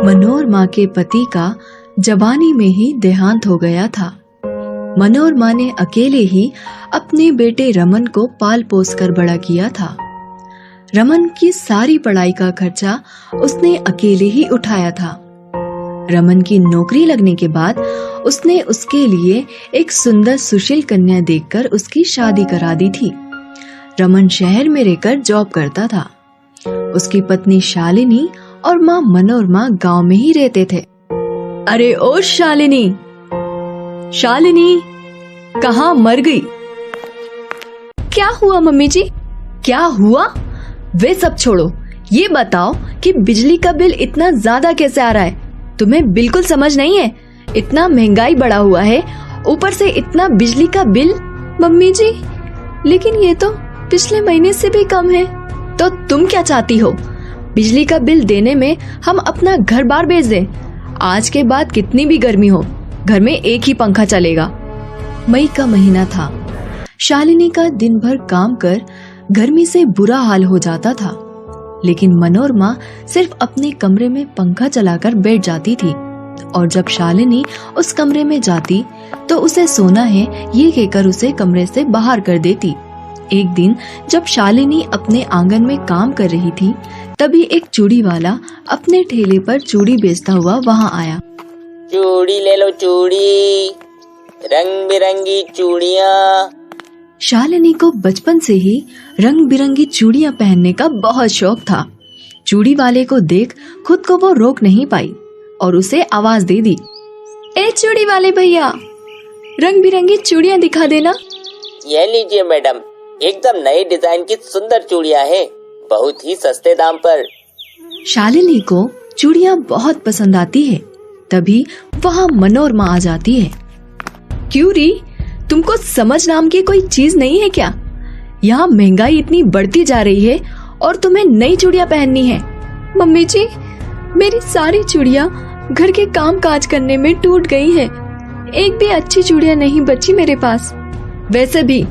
मनोरमा के पति का जवानी में ही देहांत हो गया था। मनोरमा ने अकेले ही अपने बेटे रमन को पाल पोस कर बड़ा किया था। रमन की सारी पढ़ाई का खर्चा उसने अकेले ही उठाया था। रमन की नौकरी लगने के बाद उसने उसके लिए एक सुंदर सुशील कन्या देखकर उसकी शादी करा दी थी। रमन शहर में रहकर जॉब करता था। उसकी पत्नी शालिनी और माँ मनोरमा गांव में ही रहते थे। अरे ओ शालिनी, शालिनी कहाँ मर गई? क्या हुआ मम्मी जी? क्या हुआ वे सब छोड़ो, ये बताओ कि बिजली का बिल इतना ज्यादा कैसे आ रहा है? तुम्हें बिल्कुल समझ नहीं है? इतना महंगाई बढ़ा हुआ है, ऊपर से इतना बिजली का बिल। मम्मी जी, लेकिन ये तो पिछले महीने से भी कम है। तो तुम क्या चाहती हो? बिजली का बिल देने में हम अपना घर बार बेच दें? आज के बाद कितनी भी गर्मी हो, घर में एक ही पंखा चलेगा। मई का महीना था। शालिनी का दिन भर काम कर गर्मी से बुरा हाल हो जाता था, लेकिन मनोरमा सिर्फ अपने कमरे में पंखा चलाकर बैठ जाती थी और जब शालिनी उस कमरे में जाती तो उसे सोना है ये कहकर उसे कमरे से बाहर कर देती। एक दिन जब शालिनी अपने आंगन में काम कर रही थी, तभी एक चूड़ी वाला अपने ठेले पर चूड़ी बेचता हुआ वहाँ आया। चूड़ी ले लो चूड़ी, रंग बिरंगी चूड़ियाँ। शालिनी को बचपन से ही रंग बिरंगी चूड़ियाँ पहनने का बहुत शौक था। चूड़ी वाले को देख खुद को वो रोक नहीं पाई और उसे आवाज दे दी, ए चूड़ी वाले भैया, रंग बिरंगी चूड़ियाँ दिखा देना। ये लीजिए मैडम, एकदम नए डिजाइन की सुंदर चूड़ियाँ हैं, बहुत ही सस्ते दाम पर। शालिनी को चूड़ियाँ बहुत पसंद आती है। तभी वहाँ मनोरमा आ जाती है। क्यों री, तुमको समझ नाम की कोई चीज नहीं है क्या? यहाँ महंगाई इतनी बढ़ती जा रही है और तुम्हें नई चूड़ियाँ पहननी है। मम्मी जी, मेरी सारी चूड़ियाँ घर के काम काज करने में टूट गई हैं। एक भी अच्छी चूड़ियाँ नहीं बची मेरे पास। वैसे भी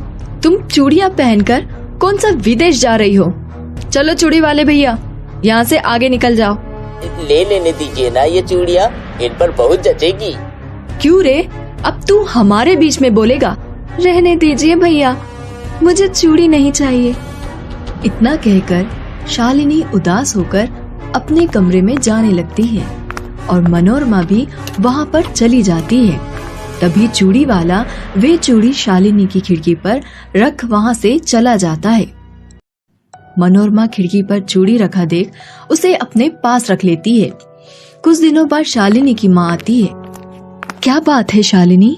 तुम चूड़ियाँ पहनकर कौन सा विदेश जा रही हो? चलो चूड़ी वाले भैया, यहाँ से आगे निकल जाओ। ले लेने दीजिए ना ये चूड़ियाँ, इन पर बहुत जचेगी। क्यों रे, अब तू हमारे बीच में बोलेगा? रहने दीजिए भैया, मुझे चूड़ी नहीं चाहिए। इतना कहकर शालिनी उदास होकर अपने कमरे में जाने लगती है और मनोरमा भी वहाँ पर चली जाती है। तभी चूड़ी वाला वे चूड़ी शालिनी की खिड़की पर रख वहाँ से चला जाता है। मनोरमा खिड़की पर चूड़ी रखा देख उसे अपने पास रख लेती है। कुछ दिनों बाद शालिनी की माँ आती है। क्या बात है शालिनी,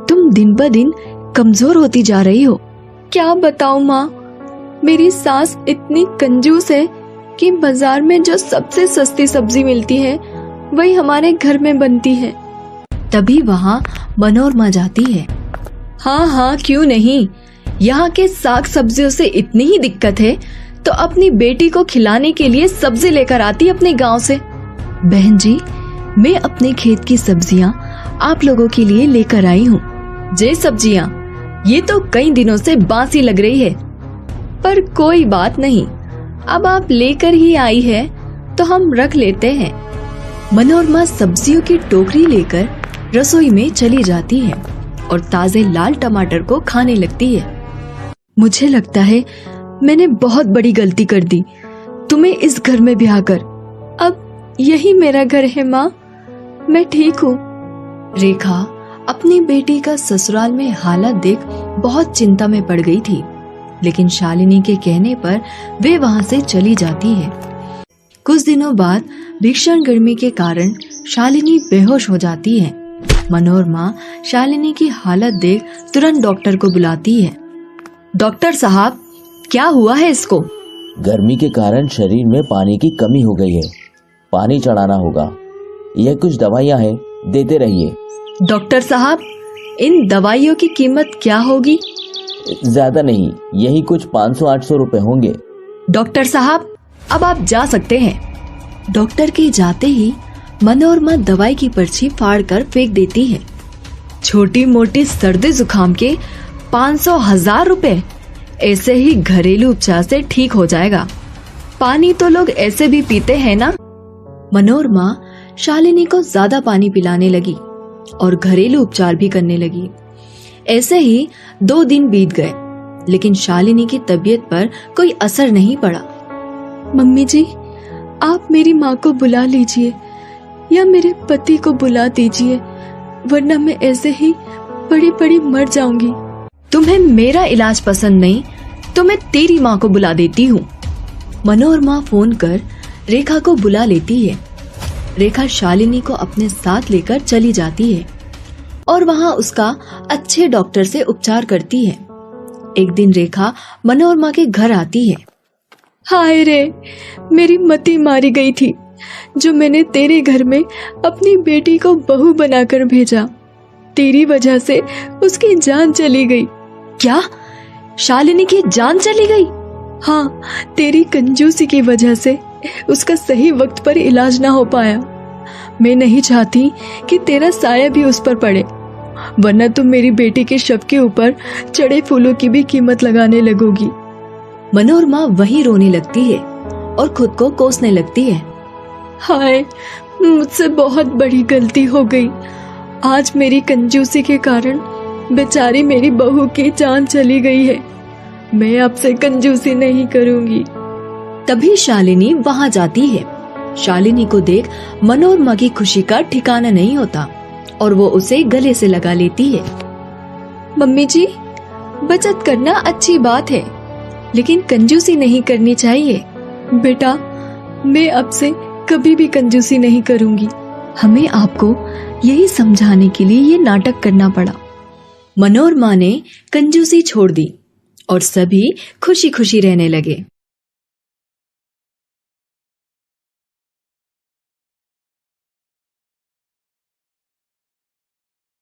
तुम दिन ब दिन कमजोर होती जा रही हो। क्या बताऊं माँ, मेरी सास इतनी कंजूस है कि बाजार में जो सबसे सस्ती सब्जी मिलती है वही हमारे घर में बनती है। तभी वहाँ मनोरमा जाती है। हाँ हाँ क्यों नहीं, यहाँ के साग सब्जियों से इतनी ही दिक्कत है तो अपनी बेटी को खिलाने के लिए सब्जी लेकर आती अपने गांव से। बहन जी, मैं अपने खेत की सब्जियाँ आप लोगों के लिए लेकर आई हूँ। जे सब्जियाँ ये तो कई दिनों से बासी लग रही है, पर कोई बात नहीं, अब आप लेकर ही आई है तो हम रख लेते हैं। मनोरमा सब्जियों की टोकरी लेकर रसोई में चली जाती है और ताजे लाल टमाटर को खाने लगती है। मुझे लगता है मैंने बहुत बड़ी गलती कर दी तुम्हें इस घर में ब्याहकर। अब यही मेरा घर है माँ, मैं ठीक हूँ। रेखा अपनी बेटी का ससुराल में हालत देख बहुत चिंता में पड़ गई थी, लेकिन शालिनी के कहने पर वे वहां से चली जाती है। कुछ दिनों बाद भीषण गर्मी के कारण शालिनी बेहोश हो जाती है। मनोरमा शालिनी की हालत देख तुरंत डॉक्टर को बुलाती है। डॉक्टर साहब, क्या हुआ है इसको? गर्मी के कारण शरीर में पानी की कमी हो गई है, पानी चढ़ाना होगा। यह कुछ दवाइयाँ हैं, देते रहिए। डॉक्टर साहब, इन दवाइयों की कीमत क्या होगी? ज्यादा नहीं, यही कुछ 500-800 रुपए होंगे। डॉक्टर साहब, अब आप जा सकते हैं। डॉक्टर के जाते ही मनोरमा दवाई की पर्ची फाड़ कर फेंक देती है। छोटी मोटी सर्दी जुकाम के 500-1000 रुपए, ऐसे ही घरेलू उपचार से ठीक हो जाएगा। पानी तो लोग ऐसे भी पीते हैं ना। मनोरमा शालिनी को ज्यादा पानी पिलाने लगी और घरेलू उपचार भी करने लगी। ऐसे ही 2 दिन बीत गए, लेकिन शालिनी की तबीयत पर कोई असर नहीं पड़ा। मम्मी जी, आप मेरी माँ को बुला लीजिए या मेरे पति को बुला दीजिए, वरना मैं ऐसे ही पड़ी पड़ी मर जाऊंगी। तुम्हें मेरा इलाज पसंद नहीं तो मैं तेरी माँ को बुला देती हूँ। मनोरमा फोन कर रेखा को बुला लेती है। रेखा शालिनी को अपने साथ लेकर चली जाती है और वहाँ उसका अच्छे डॉक्टर से उपचार करती है। एक दिन रेखा मनोरमा के घर आती है। हाय रे, मेरी मति मारी गई थी जो मैंने तेरे घर में अपनी बेटी को बहू बनाकर भेजा। तेरी वजह से उसकी जान चली गई। क्या? शालिनी की जान चली गई? हाँ, तेरी कंजूसी की वजह से उसका सही वक्त पर इलाज ना हो पाया। मैं नहीं चाहती कि तेरा साया भी उस पर पड़े, वरना तुम मेरी बेटी के शव के ऊपर चढ़े फूलों की भी कीमत लगाने लगोगी। मनोरमा वहीं रोने लगती है और खुद को कोसने लगती है। हाय, मुझसे बहुत बड़ी गलती हो गई। आज मेरी कंजूसी के कारण बेचारी मेरी बहू की जान चली गई है। मैं आपसे कंजूसी नहीं करूंगी। तभी शालिनी वहां जाती है। शालिनी को देख मनोरमा की खुशी का ठिकाना नहीं होता और वो उसे गले से लगा लेती है। मम्मी जी, बचत करना अच्छी बात है, लेकिन कंजूसी नहीं करनी चाहिए। बेटा, मैं अब से कभी भी कंजूसी नहीं करूंगी। हमें आपको यही समझाने के लिए ये नाटक करना पड़ा। मनोरमा ने कंजूसी छोड़ दी और सभी खुशी खुशी रहने लगे।